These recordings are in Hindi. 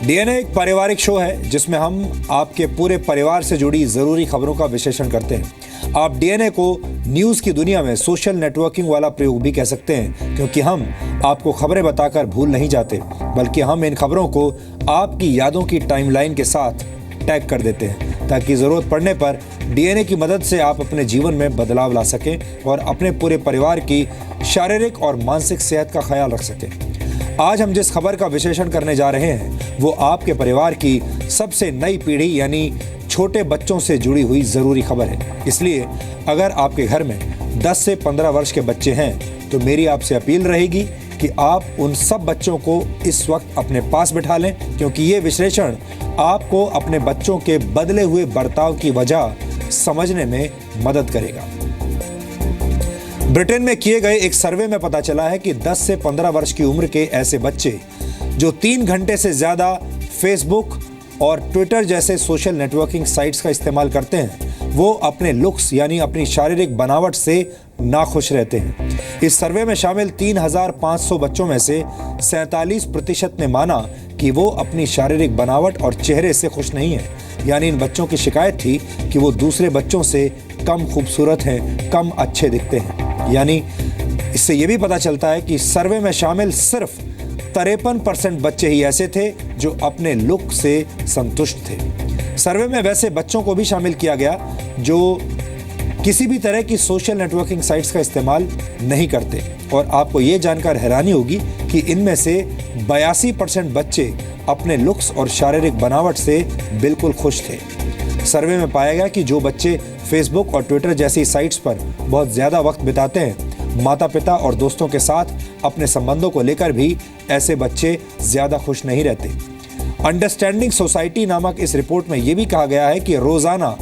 डीएनए एक पारिवारिक शो है जिसमें हम आपके पूरे परिवार से जुड़ी जरूरी खबरों का विश्लेषण करते हैं। आप डीएनए को न्यूज की दुनिया में सोशल नेटवर्किंग वाला प्रयोग भी कह सकते हैं, क्योंकि हम आपको खबरें बताकर भूल नहीं जाते, बल्कि हम इन खबरों को आपकी यादों की टाइमलाइन के साथ टैग कर देते हैं, ताकि जरूरत पड़ने पर डीएनए की मदद से आप अपने जीवन में बदलाव ला सकें और अपने पूरे परिवार की शारीरिक और मानसिक सेहत का ख्याल रख सकें। आज हम जिस खबर का विश्लेषण करने जा रहे हैं वो आपके परिवार की सबसे नई पीढ़ी यानी छोटे बच्चों से जुड़ी हुई जरूरी खबर है। इसलिए अगर आपके घर में 10 से 15 वर्ष के बच्चे हैं तो मेरी आपसे अपील रहेगी कि आप उन सब बच्चों को इस वक्त अपने पास बिठा लें, क्योंकि ये विश्लेषण आपको अपने बच्चों के बदले हुए बर्ताव की वजह समझने में मदद करेगा। ब्रिटेन में किए गए एक सर्वे में पता चला है कि 10 से 15 वर्ष की उम्र के ऐसे बच्चे जो 3 घंटे से ज्यादा फेसबुक और ट्विटर जैसे सोशल नेटवर्किंग साइट्स का इस्तेमाल करते हैं, वो अपने लुक्स यानी अपनी शारीरिक बनावट से नाखुश रहते हैं। इस सर्वे में शामिल 3,500 बच्चों में से 47% ने माना कि वो अपनी शारीरिक बनावट और चेहरे से खुश नहीं है। यानी इन बच्चों की शिकायत थी कि वो दूसरे बच्चों से कम खूबसूरत हैं, कम अच्छे दिखते हैं। यानी इससे ये भी पता चलता है कि सर्वे में शामिल सिर्फ 53% बच्चे ही ऐसे थे जो अपने लुक से संतुष्ट थे। सर्वे में वैसे बच्चों को भी शामिल किया गया जो किसी भी तरह की सोशल नेटवर्किंग साइट्स का इस्तेमाल नहीं करते, और आपको ये जानकर हैरानी होगी कि इनमें से 82% बच्चे अपने लुक्स और शारीरिक बनावट से बिल्कुल खुश थे। सर्वे में पाया गया कि जो बच्चे फेसबुक और ट्विटर जैसी साइट्स पर बहुत ज्यादा वक्त बिताते हैं, माता पिता और दोस्तों के साथ अपने संबंधों को लेकर भी ऐसे बच्चे ज्यादा खुश नहीं रहते। अंडरस्टैंडिंग सोसाइटी नामक इस रिपोर्ट में यह भी कहा गया है कि रोजाना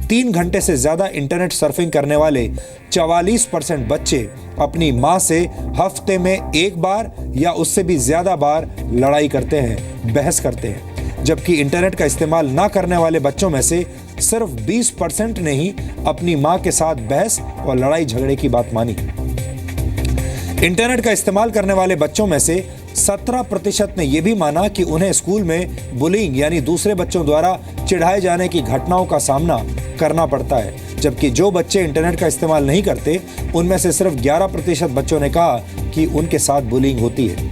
3 घंटे से ज्यादा इंटरनेट सर्फिंग करने वाले 44% बच्चे अपनी मां से हफ्ते में एक बार या उससे भी ज्यादा बार लड़ाई करते हैं, बहस करते हैं, जबकि इंटरनेट का इस्तेमाल ना करने वाले बच्चों में से सिर्फ 20% ने ही अपनी मां के साथ बहस और लड़ाई झगड़े की बात मानी। इंटरनेट का इस्तेमाल करने वाले बच्चों में से 17% ने यह भी माना कि उन्हें स्कूल में बुलिंग यानी दूसरे बच्चों द्वारा चिढ़ाए जाने की घटनाओं का सामना करना पड़ता है, जबकि जो बच्चे इंटरनेट का इस्तेमाल नहीं करते उनमें से सिर्फ 11% बच्चों ने कहा कि उनके साथ बुलिंग होती है।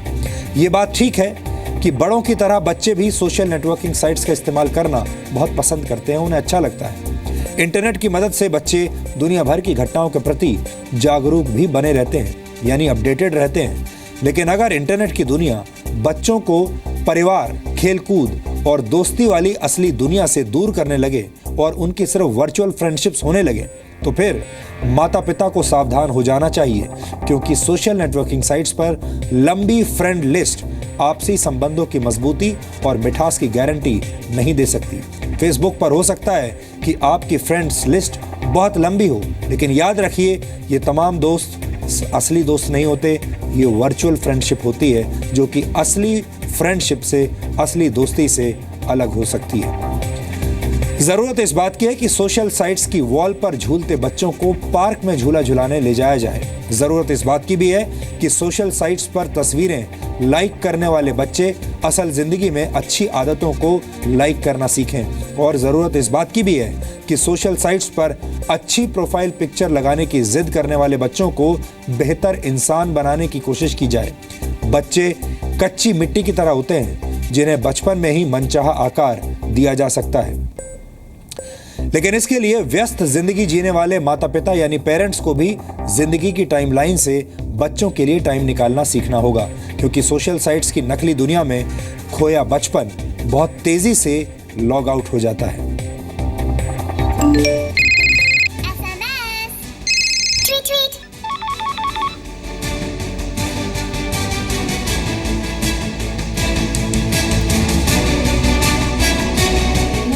ये बात ठीक है कि बड़ों की तरह बच्चे भी सोशल नेटवर्किंग साइट्स का इस्तेमाल करना बहुत पसंद करते हैं, उन्हें अच्छा लगता है। इंटरनेट की मदद से बच्चे दुनिया भर की घटनाओं के प्रति जागरूक भी बने रहते हैं, यानी अपडेटेड रहते हैं। लेकिन अगर इंटरनेट की दुनिया बच्चों को परिवार, खेलकूद और दोस्ती वाली असली दुनिया से दूर करने लगे और उनकी सिर्फ वर्चुअल फ्रेंडशिप्स होने लगे, तो फिर माता पिता को सावधान हो जाना चाहिए, क्योंकि सोशल नेटवर्किंग साइट्स पर लंबी फ्रेंड लिस्ट आपसी संबंधों की मजबूती और मिठास की गारंटी नहीं दे सकती। फेसबुक पर हो सकता है कि आपकी फ्रेंड्स लिस्ट बहुत लंबी हो, लेकिन याद रखिए ये तमाम दोस्त असली दोस्त नहीं होते, ये वर्चुअल फ्रेंडशिप होती है जो कि असली फ्रेंडशिप से, असली दोस्ती से अलग हो सकती है। जरूरत इस बात की है कि सोशल साइट्स की वॉल पर झूलते बच्चों को पार्क में झूला झुलाने ले जाया जाए। जरूरत इस बात की भी है कि सोशल साइट्स पर तस्वीरें लाइक करने वाले बच्चे असल जिंदगी में अच्छी आदतों को लाइक करना सीखें, और जरूरत इस बात की भी है कि सोशल साइट्स पर अच्छी प्रोफाइल पिक्चर लगाने की जिद करने वाले बच्चों को बेहतर इंसान बनाने की कोशिश की जाए। बच्चे कच्ची मिट्टी की तरह होते हैं जिन्हें बचपन में ही मनचाहा आकार दिया जा सकता है, लेकिन इसके लिए व्यस्त जिंदगी जीने वाले माता पिता यानी पेरेंट्स को भी जिंदगी की टाइमलाइन से बच्चों के लिए टाइम निकालना सीखना होगा, क्योंकि सोशल साइट्स की नकली दुनिया में खोया बचपन बहुत तेजी से लॉग आउट हो जाता है।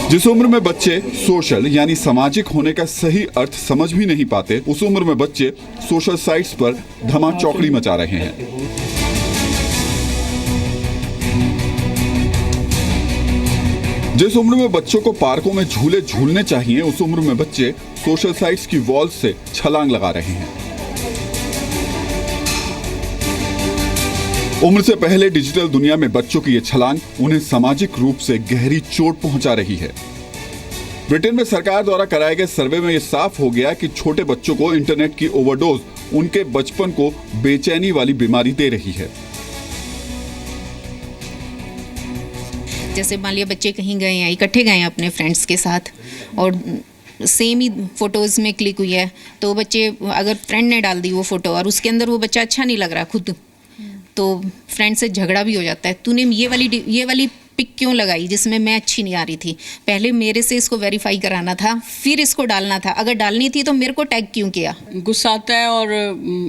जिस उम्र में बच्चे सोशल यानी सामाजिक होने का सही अर्थ समझ भी नहीं पाते, उस उम्र में बच्चे सोशल साइट्स पर धमाचौकड़ी मचा रहे हैं। जिस उम्र में बच्चों को पार्कों में झूले झूलने चाहिए, उस उम्र में बच्चे सोशल साइट्स की वॉल से छलांग लगा रहे हैं। उम्र से पहले डिजिटल दुनिया में बच्चों की ये छलांग उन्हें सामाजिक रूप से गहरी चोट पहुंचा रही है। ब्रिटेन में सरकार द्वारा कराए गए सर्वे में यह साफ हो गया कि छोटे बच्चों को इंटरनेट की ओवरडोज उनके बचपन को बेचैनी वाली बीमारी दे रही है। जैसे मान लिया बच्चे कहीं गए हैं, इकट्ठे गए हैं अपने फ्रेंड्स के साथ और सेम ही फोटोज़ में क्लिक हुई है, तो बच्चे अगर फ्रेंड ने डाल दी वो फ़ोटो और उसके अंदर वो बच्चा अच्छा नहीं लग रहा खुद, तो फ्रेंड से झगड़ा भी हो जाता है, तूने ये वाली पिक क्यों लगाई जिसमें मैं अच्छी नहीं आ रही थी, पहले मेरे से इसको वेरीफाई कराना था फिर इसको डालना था, अगर डालनी थी तो मेरे को टैग क्यों किया। गुस्सा आता है और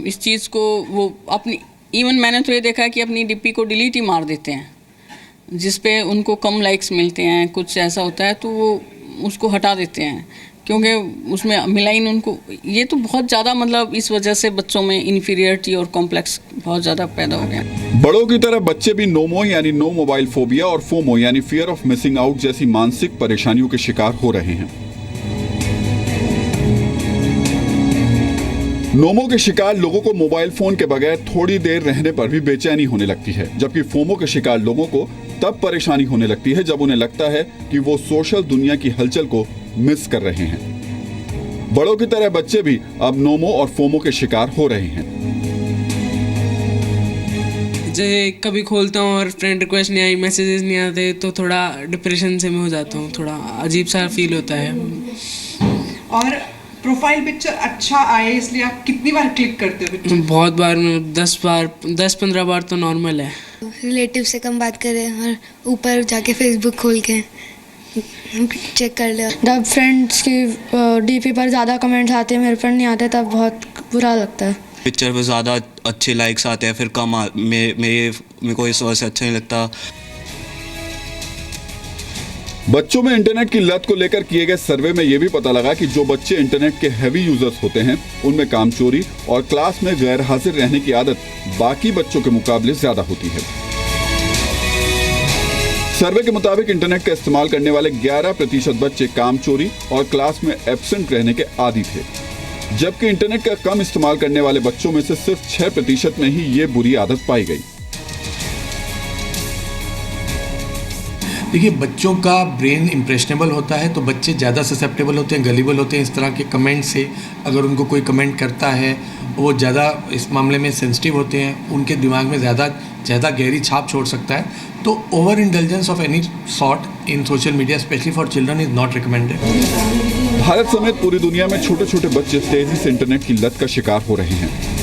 इस चीज़ को वो अपनी, इवन मैंने तो ये देखा है कि अपनी डीपी को डिलीट ही मार देते हैं, जिस पे उनको कम लाइक्स मिलते हैं, कुछ ऐसा होता है तो वो उसको हटा देते हैं क्योंकि उसमें मिला ही नहीं उनको। ये तो बहुत ज़्यादा मतलब इस वजह से बच्चों में इन्फीरियरिटी और कॉम्प्लेक्स बहुत ज़्यादा पैदा हो गया। बड़ों की तरह बच्चे भी नोमो यानी नो मोबाइल फोबिया और फोमो यानी फियर ऑफ मिसिंग आउट जैसी मानसिक परेशानियों के शिकार हो रहे हैं। नोमो के शिकार लोगों को मोबाइल फोन के बगैर थोड़ी देर रहने पर भी बेचैनी होने लगती है, जबकि फोमो के शिकार लोगों को तब परेशानी होने लगती है जब उन्हें लगता है कि वो सोशल दुनिया की हलचल को मिस कर रहे हैं। बड़ों की तरह बच्चे भी अब नोमो और फोमो के शिकार हो रहे हैं। जैसे कभी खोलता हूँ और फ्रेंड रिक्वेस्ट नहीं आई, मैसेजेस नहीं आते, तो थोड़ा डिप्रेशन से मैं हो जाता हूँ, थोड़ा अजीब सा फील होता है। और प्रोफाइल पिक्चर अच्छा आए इसलिए आप कितनी बार क्लिक करते हो पिक्चर? बहुत बार, 10-15 बार तो नॉर्मल है। रिलेटिव से कम बात करें और ऊपर जाके फेसबुक खोल के चेक कर ले। जब फ्रेंड्स की डीपी पर ज़्यादा कमेंट्स आते हैं, मेरे पर नहीं आते, तब बहुत बुरा लगता है। पिक्चर पर ज़्यादा अच्छे लाइक्स आते हैं, फिर कम मेरे को इस वजह से अच्छा नहीं लगता। बच्चों में इंटरनेट की लत को लेकर किए गए सर्वे में यह भी पता लगा कि जो बच्चे इंटरनेट के हैवी यूजर्स होते हैं उनमें कामचोरी और क्लास में गैर हाजिर रहने की आदत बाकी बच्चों के मुकाबले ज्यादा होती है। सर्वे के मुताबिक इंटरनेट का इस्तेमाल करने वाले 11% बच्चे कामचोरी और क्लास में एब्सेंट रहने के आदी थे, जबकि इंटरनेट का कम इस्तेमाल करने वाले बच्चों में से सिर्फ 6% में ही ये बुरी आदत पाई गई। देखिए, बच्चों का ब्रेन इम्प्रेशनेबल होता है, तो बच्चे ज़्यादा ससेप्टेबल होते हैं, गलीबल होते हैं इस तरह के कमेंट से। अगर उनको कोई कमेंट करता है, वो ज़्यादा इस मामले में सेंसिटिव होते हैं, उनके दिमाग में ज़्यादा गहरी छाप छोड़ सकता है। तो over intelligence of any sort in social media specially for children is not recommended. Bharat समेत पूरी दुनिया में छोटे छोटे बच्चे तेजी से इंटरनेट की लत का शिकार हो रहे हैं।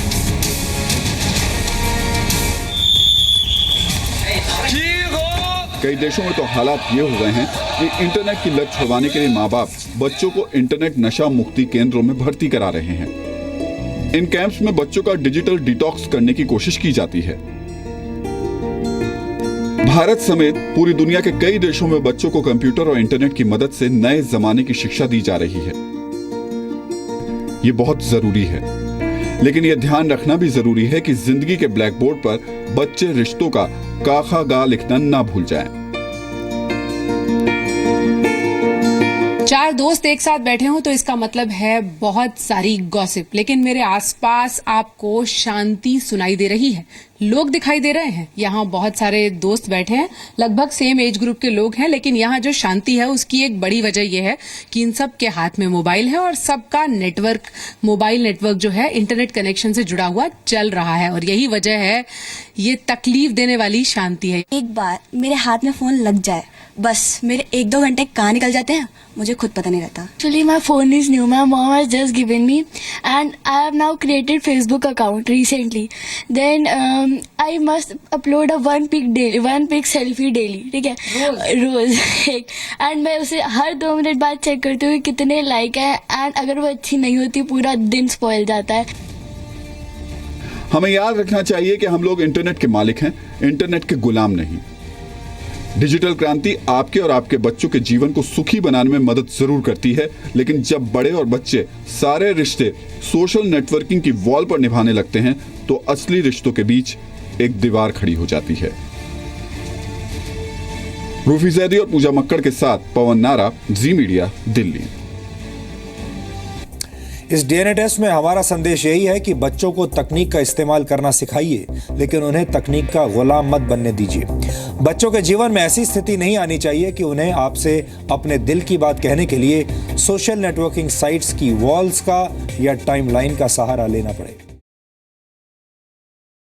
कई देशों में तो हालात ये हो गए हैं कि इंटरनेट की लत छुड़वाने के लिए माँ बाप बच्चों को इंटरनेट नशा मुक्ति केंद्रों में भर्ती करा रहे हैं। इन कैंप्स में बच्चों का डिजिटल डिटॉक्स करने की कोशिश की जाती है। भारत समेत पूरी दुनिया के कई देशों में बच्चों को कंप्यूटर और इंटरनेट की मदद से नए जमाने की शिक्षा दी जा रही है। ये बहुत जरूरी है, लेकिन यह ध्यान रखना भी जरूरी है कि जिंदगी के ब्लैक बोर्ड पर बच्चे रिश्तों का काखा गा लिखना ना भूल जाएं। 4 दोस्त एक साथ बैठे हों तो इसका मतलब है बहुत सारी गॉसिप, लेकिन मेरे आसपास आपको शांति सुनाई दे रही है, लोग दिखाई दे रहे हैं। यहाँ बहुत सारे दोस्त बैठे हैं, लगभग सेम एज ग्रुप के लोग हैं, लेकिन यहाँ जो शांति है उसकी एक बड़ी वजह यह है कि इन सब के हाथ में मोबाइल है और सबका नेटवर्क, मोबाइल नेटवर्क जो है इंटरनेट कनेक्शन से जुड़ा हुआ चल रहा है, और यही वजह है ये तकलीफ देने वाली शांति है। एक बार मेरे हाथ में फोन लग जाए, बस मेरे 1-2 घंटे कहाँ निकल जाते हैं मुझे खुद पता नहीं रहता। Actually, my phone is new. My mom has just given me, and I have now created Facebook account recently. Then I must upload a one pic selfie daily. ठीक है, रोज एक, and मैं उसे हर 2 मिनट बाद चेक करती हूँ कितने लाइक है, and अगर वो अच्छी नहीं होती पूरा दिन स्पॉइल जाता है। हमें याद रखना चाहिए कि हम लोग इंटरनेट के मालिक हैं, इंटरनेट के गुलाम नहीं। डिजिटल क्रांति आपके और आपके बच्चों के जीवन को सुखी बनाने में मदद जरूर करती है, लेकिन जब बड़े और बच्चे सारे रिश्ते सोशल नेटवर्किंग की वॉल पर निभाने लगते हैं तो असली रिश्तों के बीच एक दीवार खड़ी हो जाती है। रूफी जैदी और पूजा मक्कड़ के साथ पवन नारा, जी मीडिया, दिल्ली। इस डीएनए टेस्ट में हमारा संदेश यही है कि बच्चों को तकनीक का इस्तेमाल करना सिखाइए, लेकिन उन्हें तकनीक का गुलाम मत बनने दीजिए। बच्चों के जीवन में ऐसी स्थिति नहीं आनी चाहिए कि उन्हें आपसे अपने दिल की बात कहने के लिए सोशल नेटवर्किंग साइट्स की वॉल्स का या टाइमलाइन का सहारा लेना पड़े।